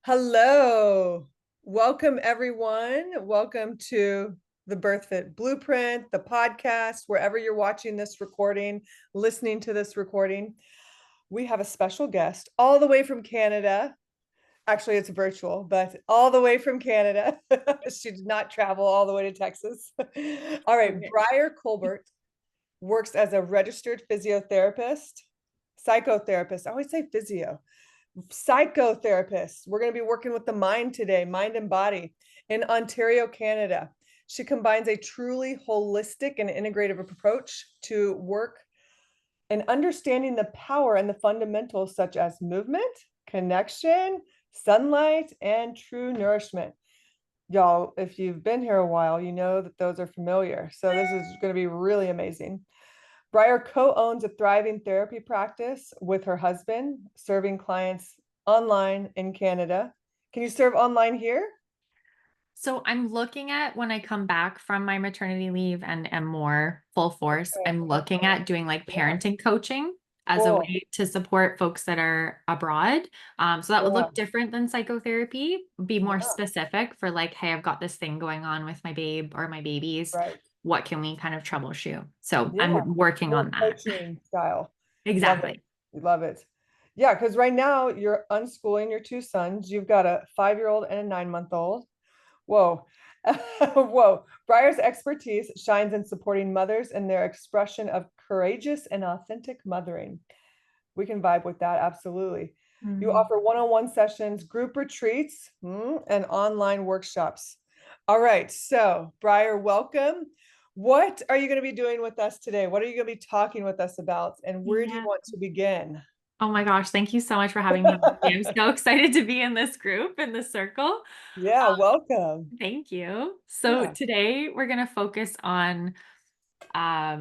Hello. Welcome, everyone. Welcome to the BirthFit Blueprint, the podcast, wherever you're watching this recording, listening to this recording. We have a special guest all the way from Canada. Actually, it's virtual, but all the way from Canada. She did not travel all the way to Texas. All right. Okay. Briar Culbert works as a registered physiotherapist, psychotherapist. I always say physio. Psychotherapist. We're going to be working with the mind today, mind and body, in Ontario, Canada. She combines a truly holistic and integrative approach to work and understanding the power and the fundamentals such as movement, connection, sunlight, and true nourishment. Y'all, if you've been here a while, you know that those are familiar. So this is going to be really amazing. Briar co-owns a thriving therapy practice with her husband, serving clients online in Canada. Can you serve online here? So I'm looking at when I come back from my maternity leave and am more full force, I'm looking at doing like Yeah, parenting coaching as a cool. way to support folks that are abroad. So that would Yeah, look different than psychotherapy, be more yeah, specific for like, hey, I've got this thing going on with my babe or my babies. right. What can we kind of troubleshoot? So Yeah, I'm working more on that. coaching style. Love it. Exactly. Love it. Yeah, because right now you're unschooling your two sons. You've got a 5-year-old and a 9-month-old. Whoa. Whoa. Briar's expertise shines in supporting mothers in their expression of courageous and authentic mothering. We can vibe with that. Absolutely. You Mhm. offer one-on-one sessions, group retreats, and online workshops. All right. So, Briar, welcome. What are you going to be doing with us today? What are you going to be talking with us about? And where do you Yeah. want to begin? Oh my gosh, thank you so much for having me on. I'm so excited to be in this group, in this circle. Yeah, welcome. Thank you. So Yeah. today we're going to focus on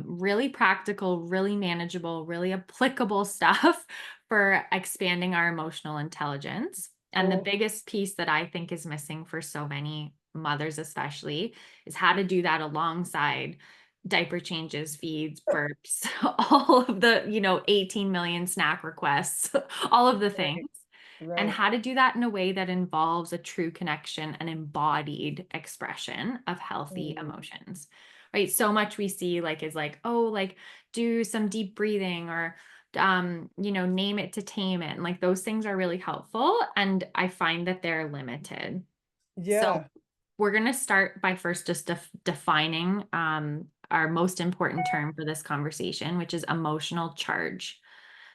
really practical, really manageable, really applicable stuff for expanding our emotional intelligence. And the Cool. biggest piece that I think is missing for so many mothers, especially, is how to do that alongside diaper changes, feeds, burps, all of the, 18 million snack requests, all of the things, Right. and Right. how to do that in a way that involves a true connection and embodied expression of healthy Mm. emotions. Right? So much we see like is like, oh, like do some deep breathing or name it to tame it. And like those things are really helpful. And I find that they're limited. So Yeah. we're going to start by first just defining our most important term for this conversation, which is emotional charge.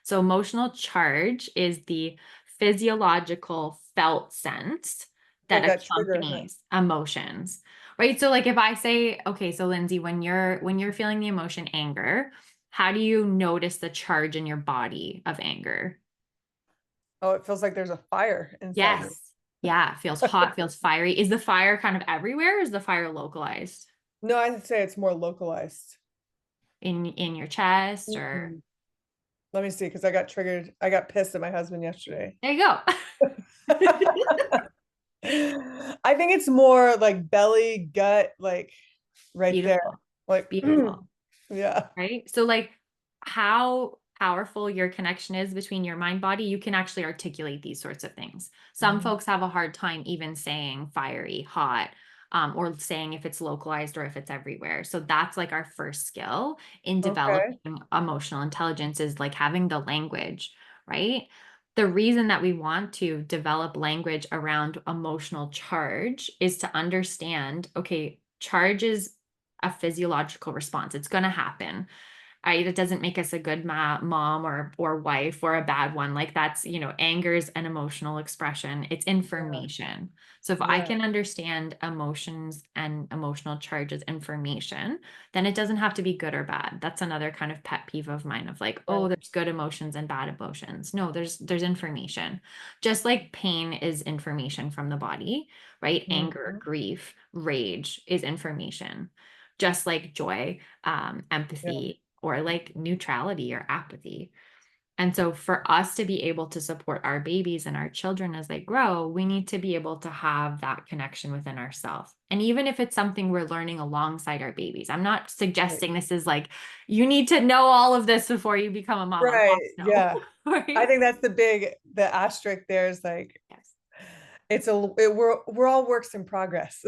So, emotional charge is the physiological felt sense that Like that trigger, huh? accompanies emotions. Right? So like if I say, okay, so Lindsay, when you're feeling the emotion anger, how do you notice the charge in your body of anger? Oh, it feels like there's a fire inside me. Yes. Yeah, feels hot, feels fiery. Is the fire kind of everywhere? Or is the fire localized No, I'd say it's more localized. in your chest or Mm-mm. Let me see, because I got triggered. I got pissed at my husband yesterday. there you go. I think it's more like belly, gut, like right there. Beautiful. Like, Beautiful. yeah. Right? So like how powerful your connection is between your mind body, you can actually articulate these sorts of things. Some Mhm. folks have a hard time even saying fiery, hot, or saying if it's localized or if it's everywhere. So that's like our first skill in Okay. developing emotional intelligence is like having the language, right? The reason that we want to develop language around emotional charge is to understand, okay, charge is a physiological response. It's going to happen. It doesn't make us a good mom or wife or a bad one. Like that's, anger is an emotional expression. It's Yeah. information. So if I Yeah. can understand emotions and emotional charge as information, then it doesn't have to be good or bad. That's another kind of pet peeve of mine of like, oh, Right. there's good emotions and bad emotions. No, there's information. Just like pain is information from the body, right? Anger, Mhm. grief, rage is information. Just like joy, Yeah. empathy, or like neutrality or apathy. And so, for us to be able to support our babies and our children as they grow, we need to be able to have that connection within ourselves. And even if it's something we're learning alongside our babies, I'm not Right. suggesting this is like, you need to know all of this before you become a mama. Right. Gosh, no. Yeah. I Right? think that's the asterisk there is like, Yes. We're all works in progress.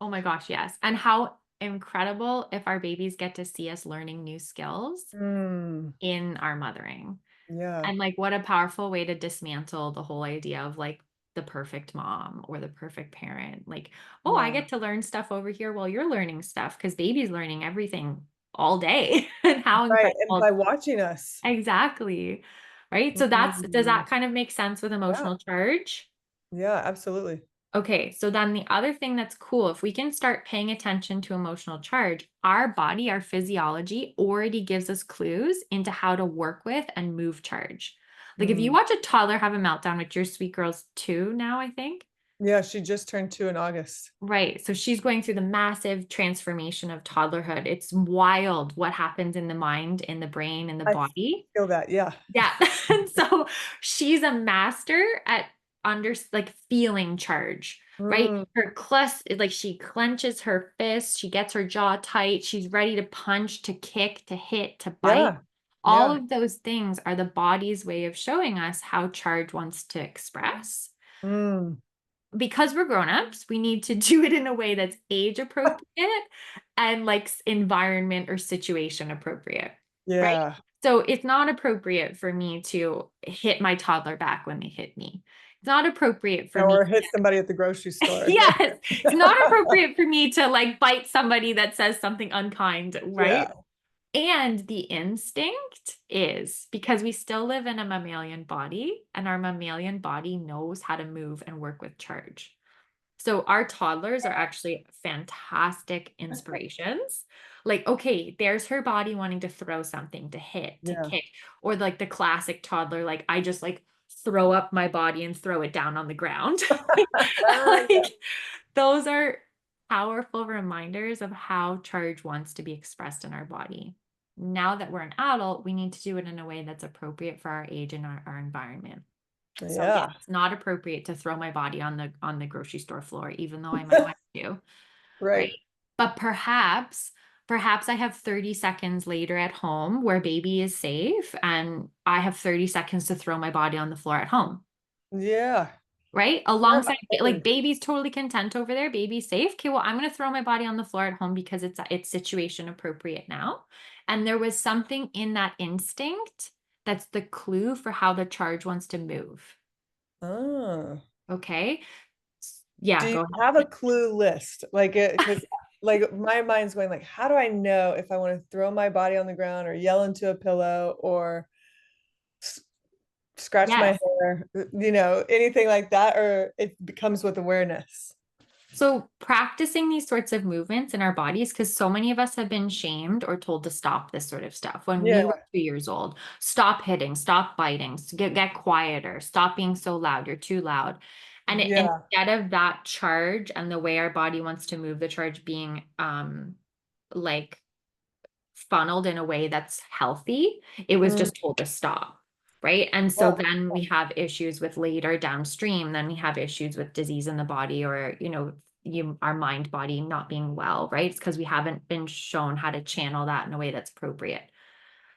Oh my gosh, yes. And how incredible if our babies get to see us learning new skills Mm, in our mothering. yeah, And like what a powerful way to dismantle the whole idea of like the perfect mom or the perfect parent. Like, oh, I yeah. get to learn stuff over here while you're learning stuff because baby's learning everything all day. And how Right, and incredible. by watching us. Exactly. Right. So does Mm, that kind of make sense with yeah, emotional charge? yeah, absolutely. Okay, so then the other thing that's cool, if we can start paying attention to emotional charge, our body, our physiology already gives us clues into how to work with and move charge. Like if you Mm. watch a toddler have a meltdown, which your sweet girl's 2 now, I think. Yeah, she just turned 2 in August. Right. So she's going through the massive transformation of toddlerhood. It's wild what happens in the mind, in the brain, in the I body. feel that, yeah. Yeah. And so she's a master at like feeling charge, right? Mm, Her clus like she clenches her fist, she gets her jaw tight, she's ready to punch, to kick, to hit, to bite. yeah, All yeah. of those things are the body's way of showing us how charge wants to express. Mm, Because we're grown-ups, we need to do it in a way that's age appropriate and like environment or situation appropriate, right? yeah. So it's not appropriate for me to hit my toddler back when they hit me. It's not appropriate for me. Or hit somebody at the grocery store. Yes, it's not appropriate for me to like bite somebody that says something unkind, Yeah. right? And the instinct is because we still live in a mammalian body, and our mammalian body knows how to move and work with charge. So our toddlers are actually fantastic inspirations. Like, okay, there's her body wanting to throw something, to hit, to Yeah. kick, or like the classic toddler, like I just like throw up my body and throw it down on the ground. Yeah. Like those are powerful reminders of how charge wants to be expressed in our body. Now that we're an adult, we need to do it in a way that's appropriate for our age and our environment. So yeah, Yeah. it's not appropriate to throw my body on the grocery store floor, even though I might want to, right? Right. But perhaps I have 30 seconds later at home where baby is safe and I have 30 seconds to throw my body on the floor at home. Yeah. Right? Yeah, Alongside like totally. baby's totally content over there, baby's safe. Okay, well, I'm gonna throw my body on the floor at home because it's situation appropriate now. And there was something in that instinct that's the clue for how the charge wants to move. Oh. Okay. Do Yeah, you go have a ahead. clue list? Like, because like, my mind's going like, "How do I know if I wanna throw my body on the ground or yell into a pillow or s scratch my Yes. hair?" Anything like that, or it becomes with awareness? So practicing these sorts of movements in our bodies, because so many of us have been shamed or told to stop this sort of stuff when we were Yeah. 2 years old. Stop hitting, stop biting, get quieter, stop being so loud, you're too loud. And Yeah. instead of that charge and the way our body wants to move the charge being like funneled in a way that's healthy, it was Mm, just told to stop. Right. And so yeah. then we have issues with later downstream, then we have issues with disease in the body or, our mind body not being well. Right. It's because we haven't been shown how to channel that in a way that's appropriate.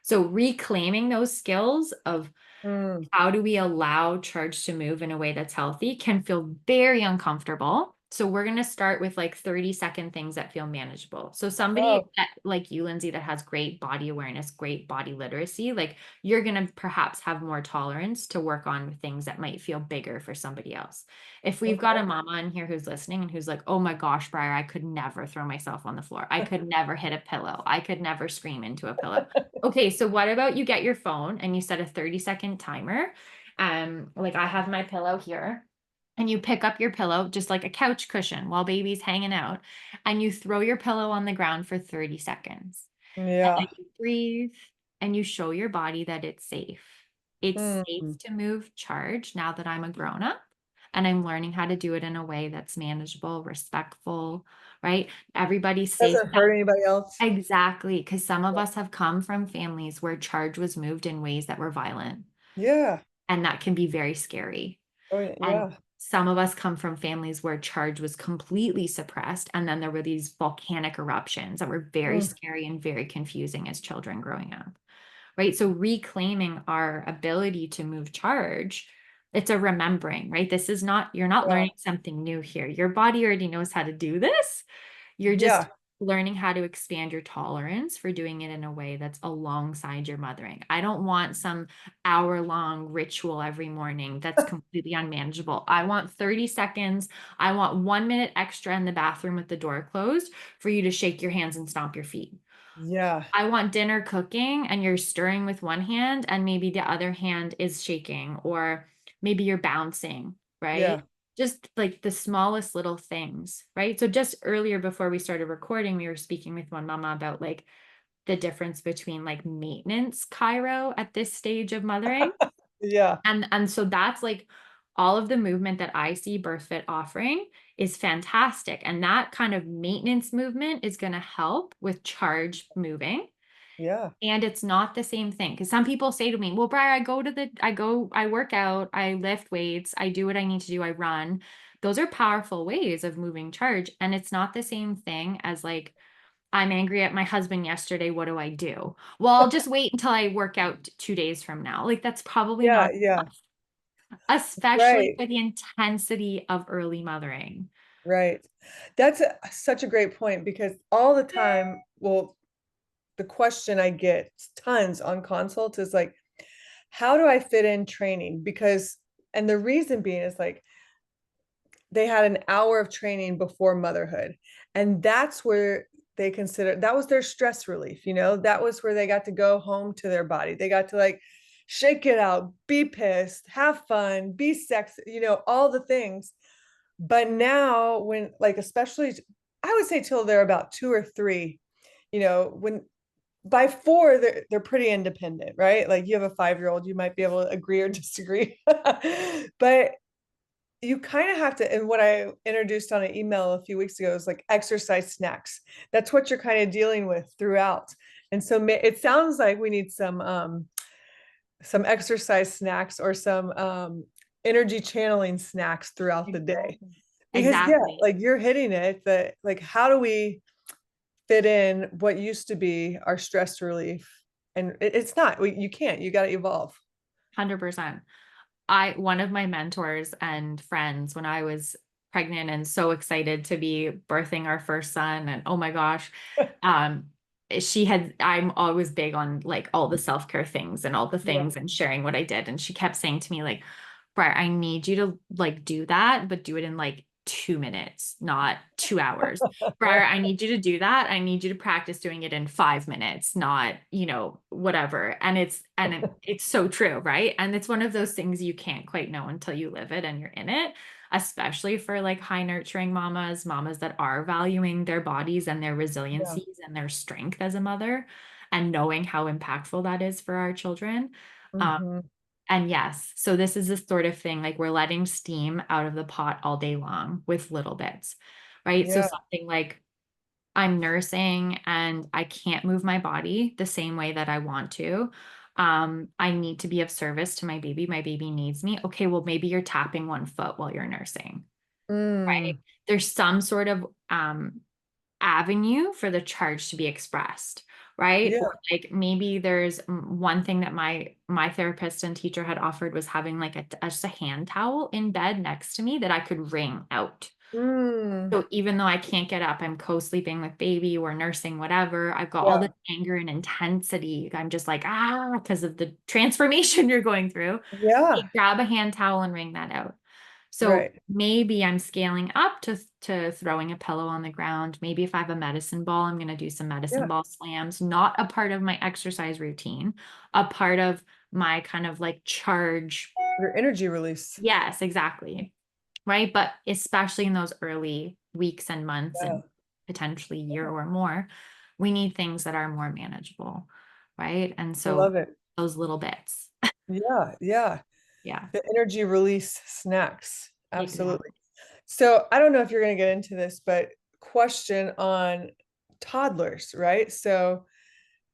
So reclaiming those skills of Mm. how do we allow charge to move in a way that's healthy can feel very uncomfortable. So we're going to start with like 30-second things that feel manageable. So somebody Oh, that like you, Lindsay, that has great body awareness, great body literacy, like you're going to perhaps have more tolerance to work on things that might feel bigger for somebody else. If we've got a okay. mama in here who's listening and who's like, oh my gosh, Briar, I could never throw myself on the floor. I could never hit a pillow. I could never scream into a pillow. Okay, so what about you get your phone and you set a 30-second timer? Like I have my pillow here, and you pick up your pillow just like a couch cushion while baby's hanging out, and you throw your pillow on the ground for 30 seconds. And then Yeah. you breathe and you show your body that it's safe. It's Mm. safe to move charge now that I'm a grown up and I'm learning how to do it in a way that's manageable, respectful, right? Everybody's safe. Doesn't hurt anybody else. Exactly, because some of us have come from families where charge was moved in ways that were violent, Yeah. and that can be very scary. Oh, yeah, And yeah. some of us come from families where charge was completely suppressed, and then there were these volcanic eruptions that were very Mm. scary and very confusing as children growing up, right? So reclaiming our ability to move charge It's a remembering, right? This is not, you're not Yeah. learning something new here. Your body already knows how to do this. You're just Yeah. learning how to expand your tolerance for doing it in a way that's alongside your mothering. I don't want some hour-long ritual every morning that's completely unmanageable. I want 30 seconds. I want 1 minute extra in the bathroom with the door closed for you to shake your hands and stomp your feet. Yeah. I want dinner cooking and you're stirring with one hand and maybe the other hand is shaking, or maybe you're bouncing, right? Yeah. Just like the smallest little things, right? So just earlier before we started recording, we were speaking with one mama about like the difference between like maintenance Cairo at this stage of mothering. Yeah. And so that's like all of the movement that I see BirthFit offering is fantastic. And that kind of maintenance movement is going to help with charge moving. Yeah. And it's not the same thing. Because some people say to me, well, Briar, I work out, I lift weights, I do what I need to do, I run. Those are powerful ways of moving charge. And it's not the same thing as like, I'm angry at my husband yesterday. What do I do? Well, I'll just wait until I work out 2 days from now. Like, that's probably Yeah. not Yeah. enough, especially Right. for the intensity of early mothering. Right. That's such a great point because all the time, well, the question I get tons on consults is like, how do I fit in training? Because, and the reason being is like, they had an hour of training before motherhood. And that's where they consider that was their stress relief, that was where they got to go home to their body. They got to like shake it out, be pissed, have fun, be sexy, all the things. But now, when like, especially, I would say till they're about 2 or 3, when by 4 they're pretty independent, right? Like you have a 5-year-old, you might be able to agree or disagree. But you kind of have to, and what I introduced on an email a few weeks ago is like exercise snacks. That's what you're kind of dealing with throughout. And so it sounds like we need some exercise snacks or some energy channeling snacks throughout the day. Exactly. Because yeah, Exactly. like you're hitting it, that like, how do we fit in what used to be our stress relief? And it's not, you can't, you got to evolve. 100%. One of my mentors and friends when I was pregnant and so excited to be birthing our first son, and oh my gosh, um I'm always big on like all the self-care things and all the Yeah. things and sharing what I did, and she kept saying to me like, Briar, I need you to like do that, but do it in like 2 minutes, not 2 hours. Briar, I need you to do that. I need you to practice doing it in 5 minutes, not, whatever. And it's so true, right? And it's one of those things you can't quite know until you live it and you're in it, especially for like high nurturing mamas that are valuing their bodies and their Yeah. resiliencies and their strength as a mother, and knowing how impactful that is for our children. Um, Hmm. and yes, so this is the sort of thing like we're letting steam out of the pot all day long with little bits, right? So Yeah. something like I'm nursing and I can't move my body the same way that I want to. I need to be of service to my baby. My baby needs me. Okay, well, maybe you're tapping one foot while you're nursing, right? Mm. There's some sort of avenue for the charge to be expressed, right? Or Yeah. like maybe there's one thing that my therapist and teacher had offered was having like just a hand towel in bed next to me that I could wring out. Mm. So even though I can't get up, I'm co-sleeping with baby or nursing, whatever. I've got all Yeah. this anger and intensity. I'm just like, because of the transformation you're going through. Yeah. Grab a hand towel and wring that out. So Right. maybe I'm scaling up to throwing a pillow on the ground. Maybe if I have a medicine ball, I'm going to do some medicine Yeah. ball slams, not a part of my exercise routine, a part of my kind of like charge. Your energy release. Yes, exactly. Right. But especially in those early weeks and months Yeah. and potentially year or more, we need things that are more manageable. Right. And I so love it. those little bits. Yeah. Yeah. Yeah, The energy release snacks. Absolutely. exactly. So I don't know if you're going to get into this, but question on toddlers, right? So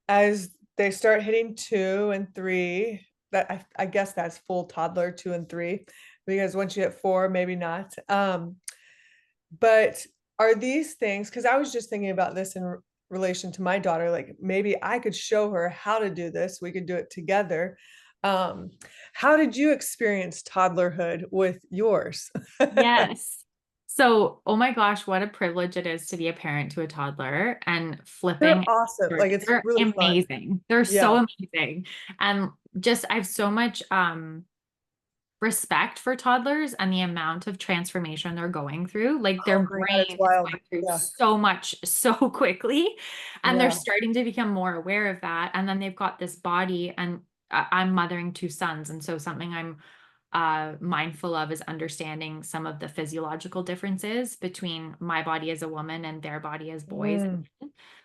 as they start hitting 2 and 3, that I guess that's full toddler, 2 and 3, because once you hit 4, maybe not. But are these things, because I was just thinking about this in relation to my daughter, like maybe I could show her how to do this. We could do it together. Um, how did you experience toddlerhood with yours? Yes. So, oh my gosh, what a privilege it is to be a parent to a toddler and They're flipping. awesome. Like, it's They're really fun. amazing. They're Yeah. so amazing. And just, I have so much respect for toddlers and the amount of transformation they're going through. Like Oh their my God, it's brain is wild. going through Yeah. so much so quickly, and they're Yeah. starting to become more aware of that. And then they've got this body, and I'm mothering two sons. And so something I'm mindful of is understanding some of the physiological differences between my body as a woman and their body as boys. Mm,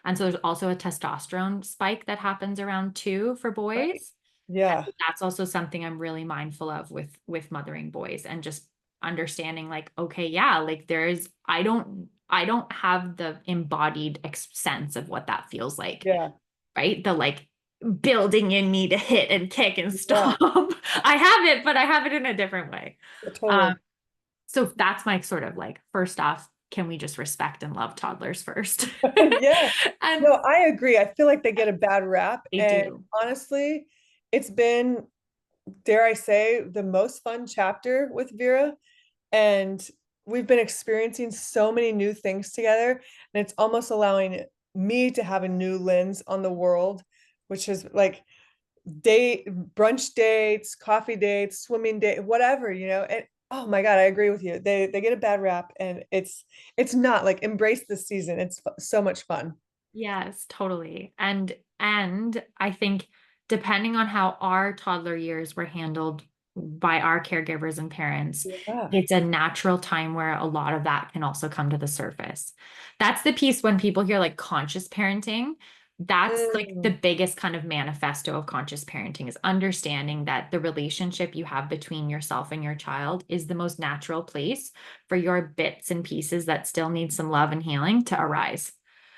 And so there's also a testosterone spike that happens around two for right. boys. And Yeah. that's also something I'm really mindful of with mothering boys, and just understanding like, okay, yeah, like I don't have the embodied sense of what that feels like, Yeah. right? The like building in me to hit and kick and Yeah. stomp. I have it, but I have it in a different way. Um, Totally. so that's my sort of like, first off, can we just respect and love toddlers first? Yeah. And No, I agree. I feel like they get a bad rap. they And do. honestly, it's been, dare I say, the most fun chapter with Vera. And we've been experiencing so many new things together. And it's almost allowing me to have a new lens on the world, which is like date, brunch dates, coffee dates, swimming date, whatever, And oh my God, I agree with you. They get a bad rap, and it's not like, embrace the season. It's so much fun. Yes, totally. And I think depending on how our toddler years were handled by our caregivers and parents, Yeah. it's a natural time where a lot of that can also come to the surface. That's the piece when people hear like conscious parenting, that's like the Mm, biggest kind of manifesto of conscious parenting, is understanding that the relationship you have between yourself and your child is the most natural place for your bits and pieces that still need some love and healing to arise.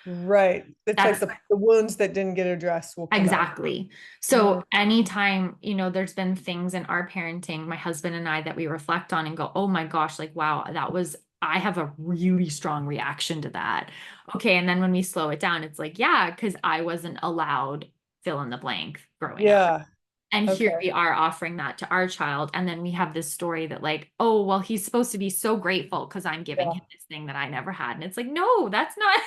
right. It's like That's the wounds that didn't get addressed will come out. exactly. Mm, So anytime, there's been things in our parenting, my husband and I, that we reflect on and go, oh my gosh, like, wow, I have a really strong reaction to that. Okay. And then when we slow it down, it's like, yeah, because I wasn't allowed fill in the blank growing up. yeah. And here Okay. we are offering that to our child. And then we have this story that, like, oh, well, he's supposed to be so grateful because I'm giving Yeah. him this thing that I never had. And it's like, no, that's not,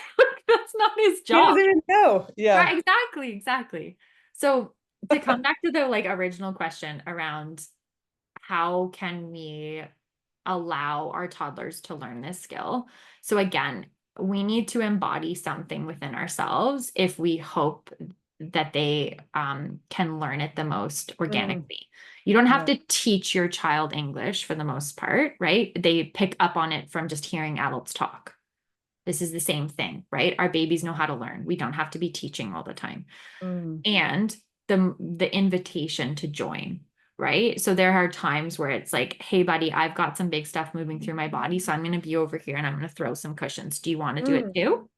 that's not his He job. doesn't even know. Yeah. Right, exactly, exactly. So to come back to the like original question around how can we allow our toddlers to learn this skill? So again, we need to embody something within ourselves if we hope that they can learn it the most Mm, organically. You don't have yeah. to teach your child English for the most part, right? They pick up on it from just hearing adults talk. This is the same thing, right? Our babies know how to learn. We don't have to be teaching all the time. Mm, And the invitation to join, right? So there are times where it's like, hey buddy, I've got some big stuff moving through my body, so I'm going to be over here and I'm going to throw some cushions. Do you want to do it mm. too?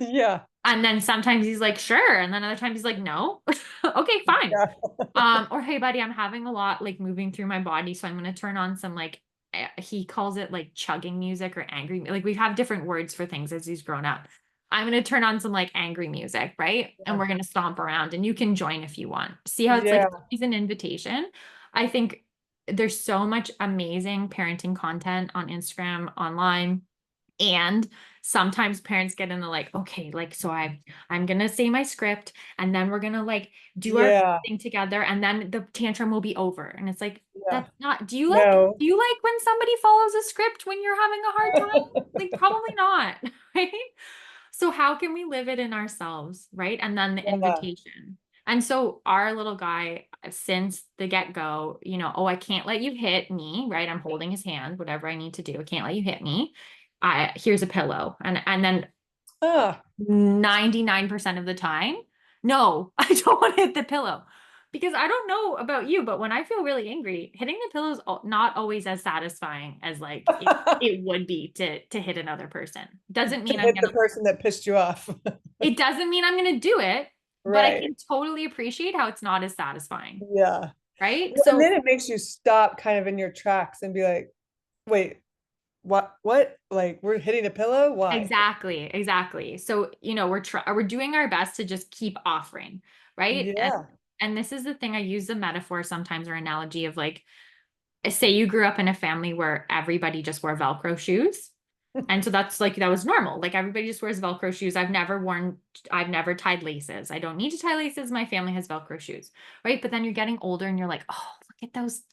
Yeah. And then sometimes he's like, sure. And then other times he's like, no. Okay, fine. Yeah. Or hey buddy, I'm having a lot like moving through my body, so I'm going to turn on some like he calls it like chugging music or angry, like we have different words for things as he's grown up. I'm going to turn on some like angry music, right? And Yeah. we're going to stomp around, and you can join if you want. See how it's like Yeah. he's an invitation. I think there's so much amazing parenting content on Instagram, online, and sometimes parents get into like, okay, like, so I'm gonna say my script, and then we're gonna like do our Yeah. thing together, and then the tantrum will be over. And it's like, Yeah. that's not, No. do you like when somebody follows a script when you're having a hard time? Like, probably not, right? So how can we live it in ourselves, right? And then the Yeah. invitation. And so our little guy, since the get-go, oh, I can't let you hit me, right? I'm holding his hand, whatever I need to do. I can't let you hit me. Here's a pillow. And then Ah. 99% of the time, no, I don't want to hit the pillow. Because I don't know about you, but when I feel really angry, hitting the pillow is not always as satisfying as like it would be to hit another person. Doesn't To mean I'm hit gonna the person that pissed you off. it doesn't mean I'm gonna do it, but I Right. can totally appreciate how it's not as satisfying, Yeah. right? Well, and So then it makes you stop kind of in your tracks and be like, wait, what? Like, we're hitting a pillow? Why? exactly, exactly. So, we're doing our best to just keep offering, right? Yeah. And this is the thing, I use the metaphor sometimes or analogy of like, say you grew up in a family where everybody just wore Velcro shoes. And so that's like, that was normal. Like everybody just wears Velcro shoes. I've never tied laces. I don't need to tie laces. My family has Velcro shoes. Right. But then you're getting older and you're like, oh,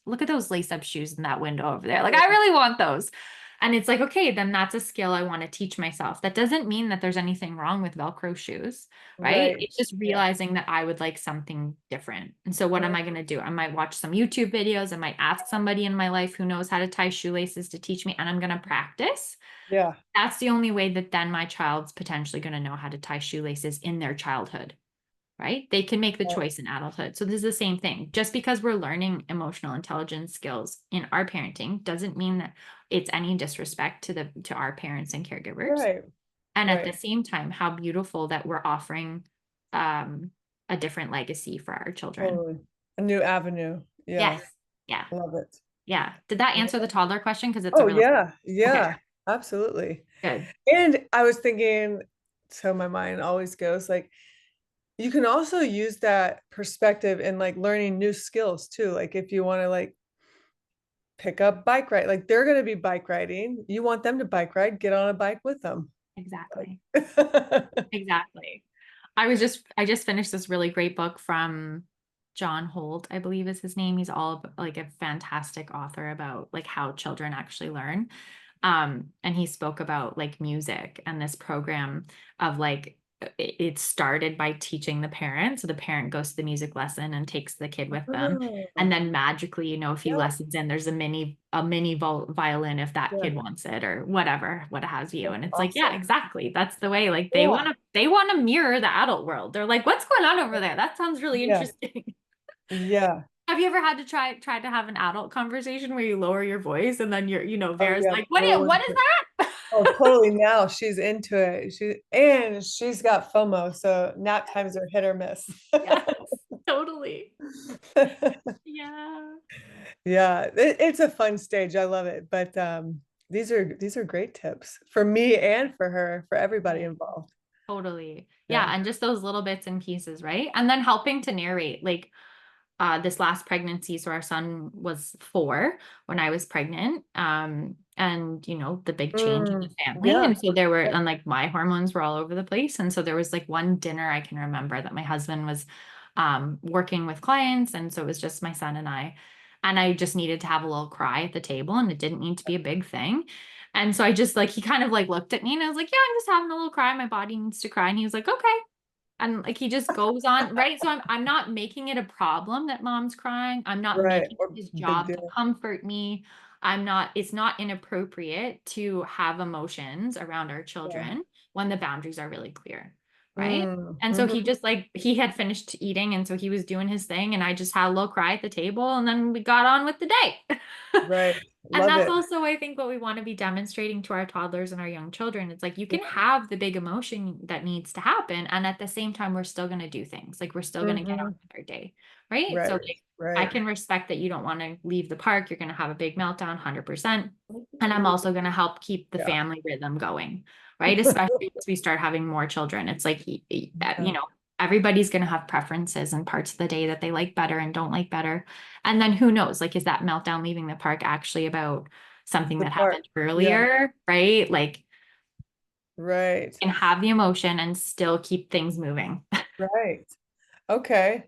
look at those lace up shoes in that window over there. Like, I really want those. And it's like, okay, then that's a skill I want to teach myself. That doesn't mean that there's anything wrong with Velcro shoes, right? Right. It's just Yeah. realizing that I would like something different. And so what am I Mm, going to do? I might watch some YouTube videos. I might ask somebody in my life who knows how to tie shoelaces to teach me, and I'm going to practice. yeah. That's the only way that then my child's potentially going to know how to tie shoelaces in their childhood, right? They can make the Yeah. choice in adulthood. So this is the same thing. Just because we're learning emotional intelligence skills in our parenting doesn't mean that it's any disrespect to our parents and caregivers. Right. And at the Right. same time, how beautiful that we're offering um, a different legacy for our children. Totally. A new avenue. Yes. Yeah. Yeah. Love it. Yeah. Did that answer the toddler question? Because it's a Oh, really yeah. okay. Yeah. Absolutely. Good. And I was thinking, so my mind always goes like, you can also use that perspective in like learning new skills too. Like if you want to like pick up bike ride, like they're going to be bike riding. You want them to bike ride, get on a bike with them. Exactly. Like, Exactly. I just finished this really great book from John Holt, I believe is his name. He's like a fantastic author about like how children actually learn. And he spoke about like music and this program of like it started by teaching the parent. So the parent goes to the music lesson and takes the kid with them. And oh, then magically, you know, a few yeah, lessons in, there's a mini violin if that yeah, kid wants it or whatever, what have you. that's And it's like, yeah, awesome. exactly. That's the way like Yeah, they want to mirror the adult world. They're like, what's going on over there? That sounds really yeah, interesting. yeah. Have you ever had to try to have an adult conversation where you lower your voice and then Oh, Vera's yeah. like, Totally. what is that? Oh, totally. Now she's into it. She's got FOMO, so nap times are hit or miss. Yes, totally. Yeah. Yeah, it's a fun stage. I love it. But these are great tips for me and for her, for everybody Right. involved. Totally. Yeah. Yeah. And just those little bits and pieces, right? And then helping to narrate, like this last pregnancy. So our son was 4 when I was pregnant. And you know, the big change in the family. Yeah. And so and like my hormones were all over the place. And so there was like one dinner I can remember that my husband was working with clients. And so it was just my son and I. And I just needed to have a little cry at the table, and it didn't need to be a big thing. And so I just like, he kind of like looked at me and I was like, yeah, I'm just having a little cry. My body needs to cry. And he was like, okay. And like he just goes on, right? So I'm not making it a problem that mom's crying. I'm not Right. making it Or his big job to deal. comfort me. It's not inappropriate to have emotions around our Yeah. children when the boundaries are really clear, right? Mm, And so he mhm. just like he had finished eating, and so he was doing his thing, and I just had a little cry at the table, and then we got on with the day. Right. And Love that's it. also, I think, what we want to be demonstrating to our toddlers and our young children. It's like you Yeah. can have the big emotion that needs to happen. And at the same time, we're still going to do things. Like we're still going to get on Hmm. with our day. Right. So Right. like I Right. can respect that you don't want to leave the park. You're going to have a big meltdown, 100%. And I'm also going to help keep the Yeah. family rhythm going. Right. Especially as we start having more children. It's like, Yeah. everybody's going to have preferences and parts of the day that they like better and don't like better. And then who knows, like, is that meltdown leaving the park actually about something The that part. happened Yeah. earlier, right? Like, Right. and have the emotion and still keep things moving. Right. Okay.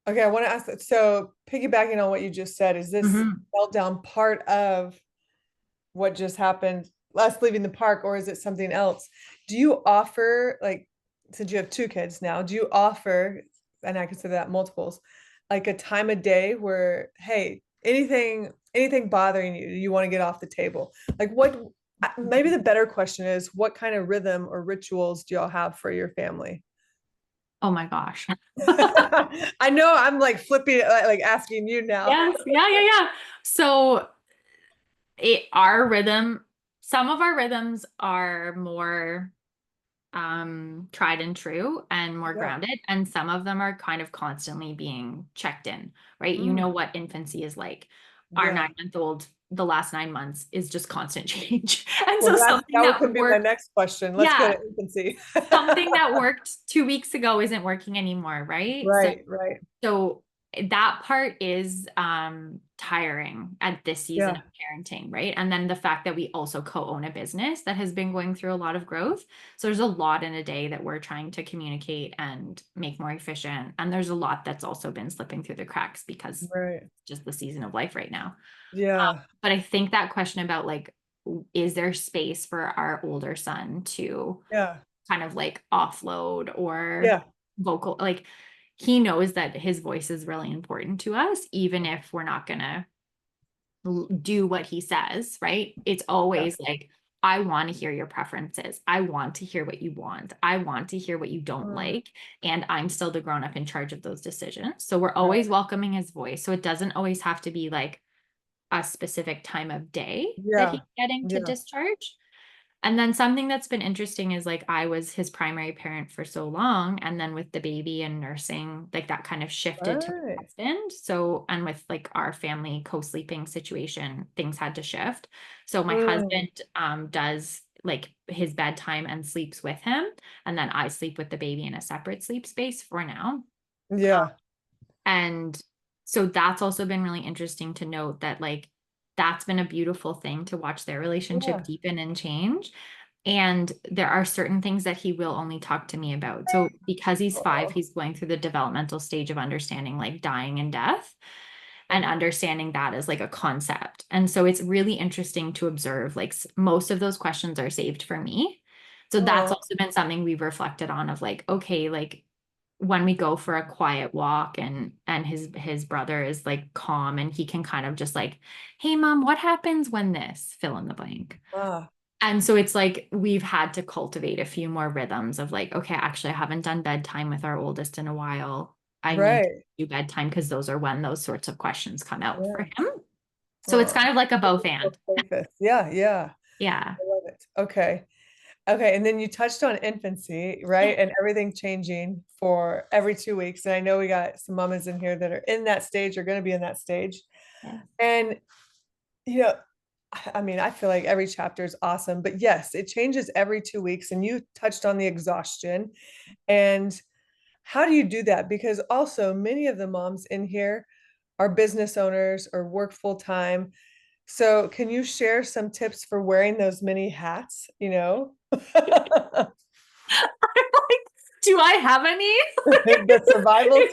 Okay. I want to ask that. So piggybacking on what you just said, is this Mhm. meltdown part of what just happened, us leaving the park, or is it something else? Do you offer, like, since you have 2 kids now, do you offer, and I consider that multiples, like a time of day where, hey, anything bothering you, you want to get off the table? Like what, maybe the better question is, what kind of rhythm or rituals do y'all have for your family? Oh my gosh. I know I'm like flipping, like asking you now. Yes. Yeah. Yeah. Yeah. So our rhythm, some of our rhythms are more tried and true and more Yeah. grounded, and some of them are kind of constantly being checked in, right? You Mm, know what infancy is like. Our yeah. 9-month old the last 9 months is just constant change. And Well, so something that that could be my worked, next question. Let's go yeah, to infancy. something that worked 2 weeks ago isn't working anymore, right? So Right, right. so that part is tiring at this season of Yeah, parenting, right? And then the fact that we also co-own a business that has been going through a lot of growth. So there's a lot in a day that we're trying to communicate and make more efficient. And there's a lot that's also been slipping through the cracks because right. it's just the season of life right now. Yeah, But I think that question about like, is there space for our older son to yeah, kind of like offload or yeah. vocal, like he knows that his voice is really important to us, even if we're not gonna do what he says, right? It's Yeah. always like, I want to hear your preferences. I want to hear what you want. I want to hear what you don't Mm, like. And I'm still the grown up in charge of those decisions. So we're right. always welcoming his voice. So it doesn't always have to be like a specific time of day that he's Yeah, getting to yeah. discharge. And then something that's been interesting is like I was his primary parent for so long. And then with the baby and nursing, like that kind of shifted to my Right. husband. So, and with like our family co-sleeping situation, things had to shift. So my Mm, husband does like his bedtime and sleeps with him. And then I sleep with the baby in a separate sleep space for now. yeah, And so that's also been really interesting to note that like that's been a beautiful thing to watch their relationship yeah. deepen and change. And there are certain things that he will only talk to me about. So because he's 5, Oh, he's going through the developmental stage of understanding like dying and death and oh, understanding that as like a concept. And so it's really interesting to observe like most of those questions are saved for me. So that's oh, also been something we've reflected on of like, okay, like when we go for a quiet walk and his brother is like calm and he can kind of just like, hey mom, what happens when this fill in the blank? ah, And so it's like we've had to cultivate a few more rhythms of like, okay, actually I haven't done bedtime with our oldest in a while. I need to right. do bedtime because those are when those sorts of questions come out for Yeah. him. So it's Oh, kind of like a both and. safest. Yeah, yeah. Yeah. I love it. Okay. Okay. And then you touched on infancy, right? And everything changing for every 2 weeks. And I know we got some mamas in here that are in that stage or going to be in that stage. Yeah. And, you know, I mean, I feel like every chapter is awesome, but yes, it changes every 2 weeks. And you touched on the exhaustion. And how do you do that? Because also, many of the moms in here are business owners or work full time. So, can you share some tips for wearing those many hats, you know? Like, do I have any? The survival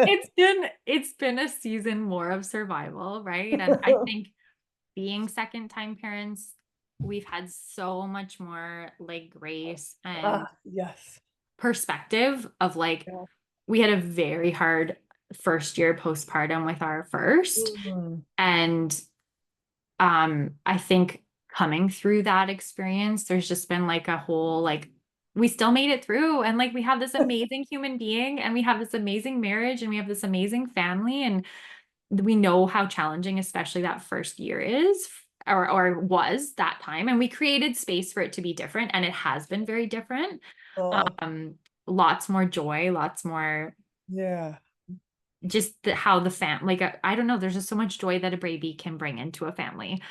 it's tips? been it's been a season more of survival, right? And I think being second time parents, we've had so much more like grace and Ah, yes. perspective of like Yeah. we had a very hard first year postpartum with our first. Mm, And I think coming through that experience, there's just been like a whole like we still made it through and like we have this amazing human being and we have this amazing marriage and we have this amazing family and we know how challenging especially that first year is or was that time and we created space for it to be different and it has been very different. oh, um Lots more joy, lots more yeah. just how the fam like I don't know, there's just so much joy that a baby can bring into a family,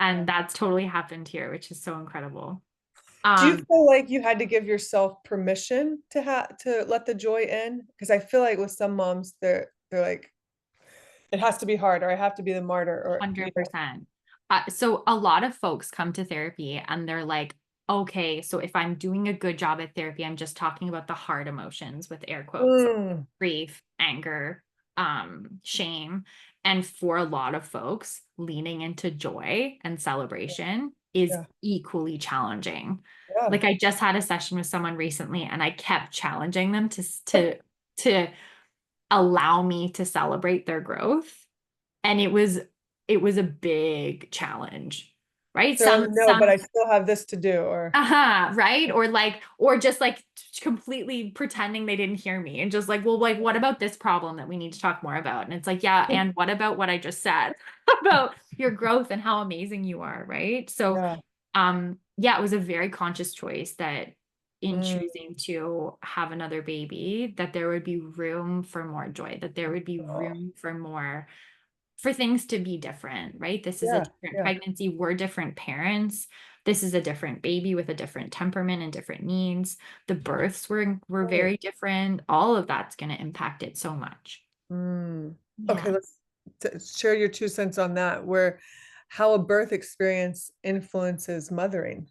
Yeah. and that's totally happened here, which is so incredible. Do you um feel like you had to give yourself permission to let the joy in? Because I feel like with some moms, they're like, it has to be hard, or I have to be the martyr, or 100%. So a lot of folks come to therapy and they're like, okay, so if I'm doing a good job at therapy, I'm just talking about the hard emotions with air quotes, Mm, grief, anger, shame. And for a lot of folks, leaning into joy and celebration is yeah, equally challenging. yeah. Like I just had a session with someone recently and I kept challenging them to allow me to celebrate their growth. And it was a big challenge, right? So no, but Some I still have this to do, or right? Or like, or just like completely pretending they didn't hear me and just like, well, like, what about this problem that we need to talk more about? And it's like, yeah, and what about what I just said about your growth and how amazing you are, right? So, yeah. yeah, it was a very conscious choice that in Mm, choosing to have another baby, that there would be room for more joy, that there would be oh, room for more for things to be different, right? This is a Yeah, different yeah. pregnancy. We're different parents. This is a different baby with a different temperament and different needs. The births were Right. very different. All of that's going to impact it so much. Mm. Okay, Yeah. let's share your 2 cents on that, where how a birth experience influences mothering.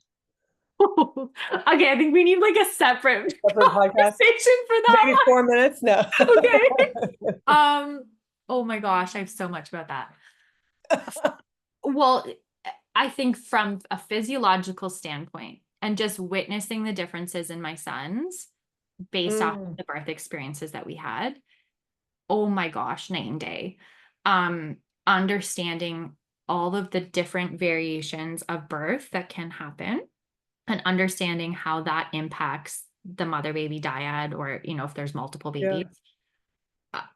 Okay, I think we need like a separate Separate podcast? conversation for that Maybe 4 minutes? No. one. Okay. Oh my gosh, I have so much about that. Well, I think from a physiological standpoint and just witnessing the differences in my sons based off of Mm, the birth experiences that we had, oh my gosh, night and day. Understanding all of the different variations of birth that can happen and understanding how that impacts the mother baby dyad, or if there's multiple babies. yeah, uh,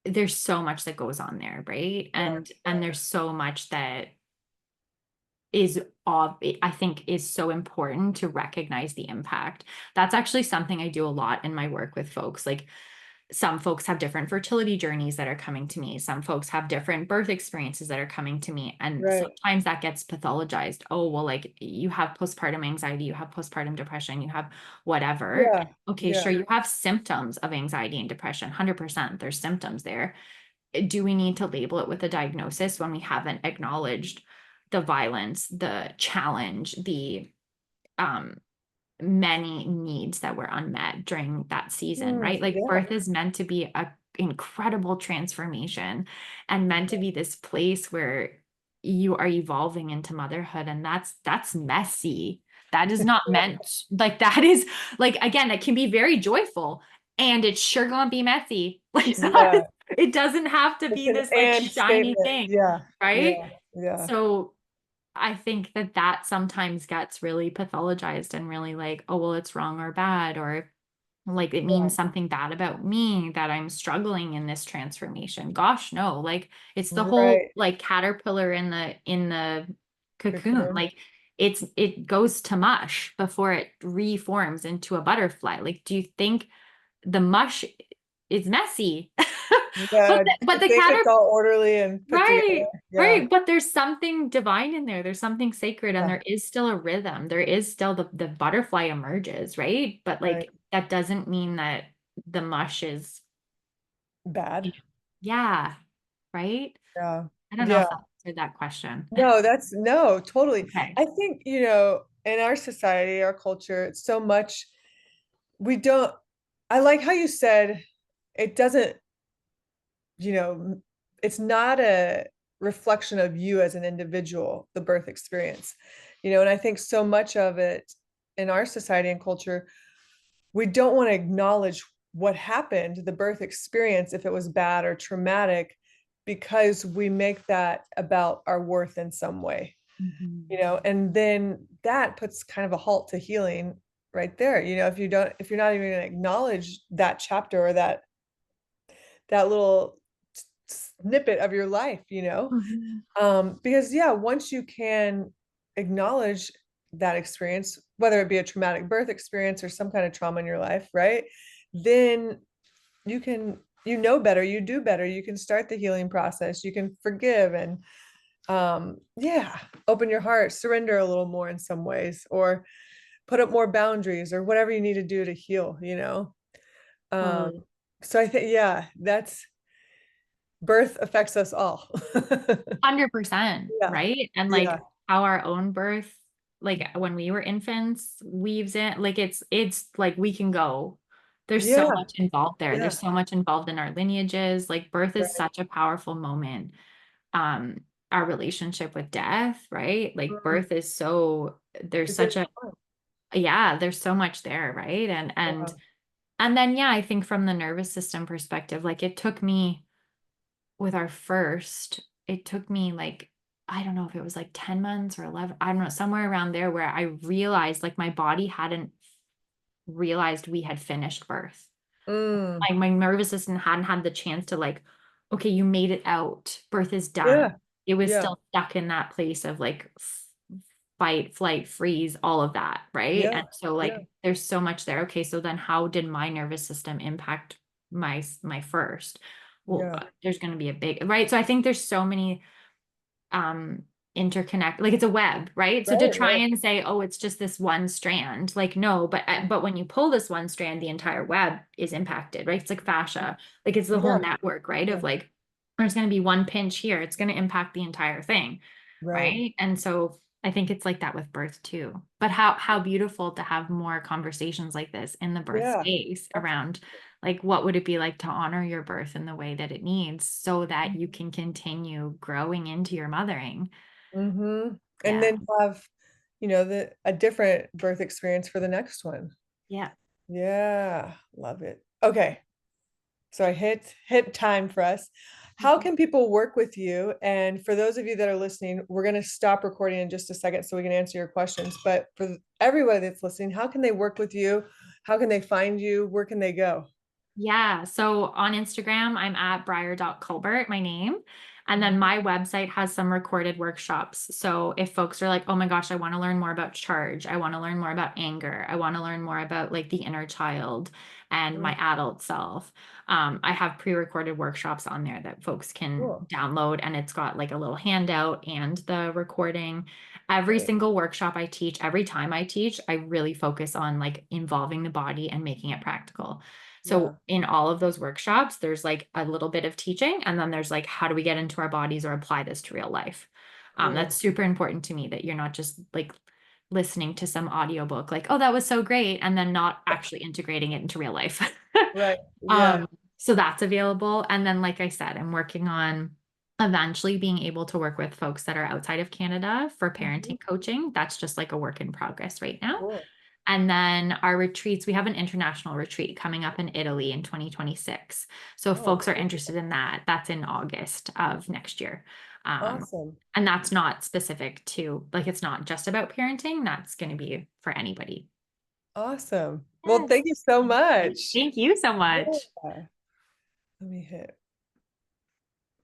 there's so much that goes on there, right? yeah, And there's so much that is I think is so important to recognize the impact. That's actually something I do a lot in my work with folks. Like, some folks have different fertility journeys that are coming to me. Some folks have different birth experiences that are coming to me. And right. sometimes that gets pathologized. Oh, well, like, you have postpartum anxiety, you have postpartum depression, you have whatever. Yeah, Okay, yeah, sure, you have symptoms of anxiety and depression. 100% there's symptoms there. Do we need to label it with a diagnosis when we haven't acknowledged the violence, the challenge, the um many needs that were unmet during that season, right? Like, yeah, birth is meant to be a incredible transformation and meant to be this place where you are evolving into motherhood, and that's messy. That is not meant, like, that is, like, again, it can be very joyful, and it's sure gonna be messy. Like, yeah. it doesn't have to It's be an this like "and" shiny statement. thing, Yeah, right? yeah, yeah, So I think that sometimes gets really pathologized and really like, oh, well, it's wrong or bad, or like it yeah. means something bad about me that I'm struggling in this transformation. Gosh, no, like, it's the whole Right. like caterpillar in the cocoon. Cocoon. Like, it goes to mush before it reforms into a butterfly. Like, do you think the mush is messy? Yeah, But I the think it's caterpillar. all orderly and put together. Right, Yeah, right, but there's something divine in there, there's something sacred, and yeah, there is still a rhythm, there is still the butterfly emerges, right? But, right. like, that doesn't mean that the mush is, Bad. you know. Yeah, right? Yeah, I don't know yeah. if that answered that question. No, that's no, totally. Okay. I think, in our society, our culture, it's so much we don't I like how you said it doesn't, you know, it's not a reflection of you as an individual, the birth experience. And I think so much of it in our society and culture, we don't want to acknowledge what happened, the birth experience, if it was bad or traumatic, because we make that about our worth in some way. Mhm. And then that puts kind of a halt to healing right there. If you're not even going to acknowledge that chapter or that little snippet of your life, Mhm. because yeah, once you can acknowledge that experience, whether it be a traumatic birth experience or some kind of trauma in your life, right? Then you can, better, you do better, you can start the healing process, you can forgive and yeah, open your heart, surrender a little more in some ways, or put up more boundaries or whatever you need to do to heal. Um, Totally. so I think, yeah, that's birth affects us all. 100%, Yeah, right? And, yeah, like, how our own birth, like, when we were infants, weaves in, like, it's like we can go. There's so yeah, much involved there. yeah, There's so much involved in our lineages. Like, birth is right. such a powerful moment. Um, our relationship with death, right? Like, Mm, birth is so, there's it's such a, intertwined. yeah, there's so much there, right? Yeah. And then, yeah, I think from the nervous system perspective, like, it took me with our first, it took me like, I don't know if it was like 10 months or 11, I don't know, somewhere around there, where I realized like my body hadn't realized we had finished birth. Mm, Like, my nervous system hadn't had the chance to like, okay, you made it out, birth is done. yeah, It was yeah, still stuck in that place of like fight, flight, freeze, all of that, right? yeah, And so yeah. like there's so much there. Okay, so then how did my nervous system impact my first? well, Yeah. there's going to be a big, right? So I think there's so many interconnect, like it's a web, right? So to Right, try right. and say, oh, it's just this one strand, like no, but when you pull this one strand, the entire web is impacted, right? It's like fascia, like it's the whole Yeah, network, right? yeah. Of like there's going to be one pinch here, it's going to impact the entire thing, Right. right? And so I think it's like that with birth too. But how beautiful to have more conversations like this in the birth Yeah. space around Absolutely. like what would it be like to honor your birth in the way that it needs so that you can continue growing into your mothering. Mm-hmm. And Yeah. then have, a different birth experience for the next one. Yeah. Yeah, love it. Okay. So I hit time for us. How Mhm. can people work with you? And for those of you that are listening, we're going to stop recording in just a second so we can answer your questions. But for everybody that's listening, how can they work with you? How can they find you? Where can they go? Yeah. So on Instagram, I'm at briar.culbert, my name. And then Mhm. my website has some recorded workshops. So if folks are like, oh my gosh, I want to learn more about charge, I want to learn more about anger, I want to learn more about like the inner child and Mm, my adult self, I have pre recorded workshops on there that folks can cool. download. And it's got like a little handout and the recording. Every Great. single workshop I teach, every time I teach, I really focus on like involving the body and making it practical. Yeah. So in all of those workshops, there's like a little bit of teaching, and then there's like, how do we get into our bodies or apply this to real life? That's Cool. super important to me that you're not just like listening to some audiobook, like, oh, that was so great, and then not actually integrating it into real life. Right. Yeah. um, so that's available. And then, like I said, I'm working on eventually being able to work with folks that are outside of Canada for Mhm. parenting coaching. That's just like a work in progress right now. Cool. And then our retreats, we have an international retreat coming up in Italy in 2026. So if Oh, folks are interested in that, that's in August of next year. awesome. And that's not specific to, like, it's not just about parenting. That's going to be for anybody. Awesome. Well, Yes. thank you so much. Thank you so much. Yeah. Let me hit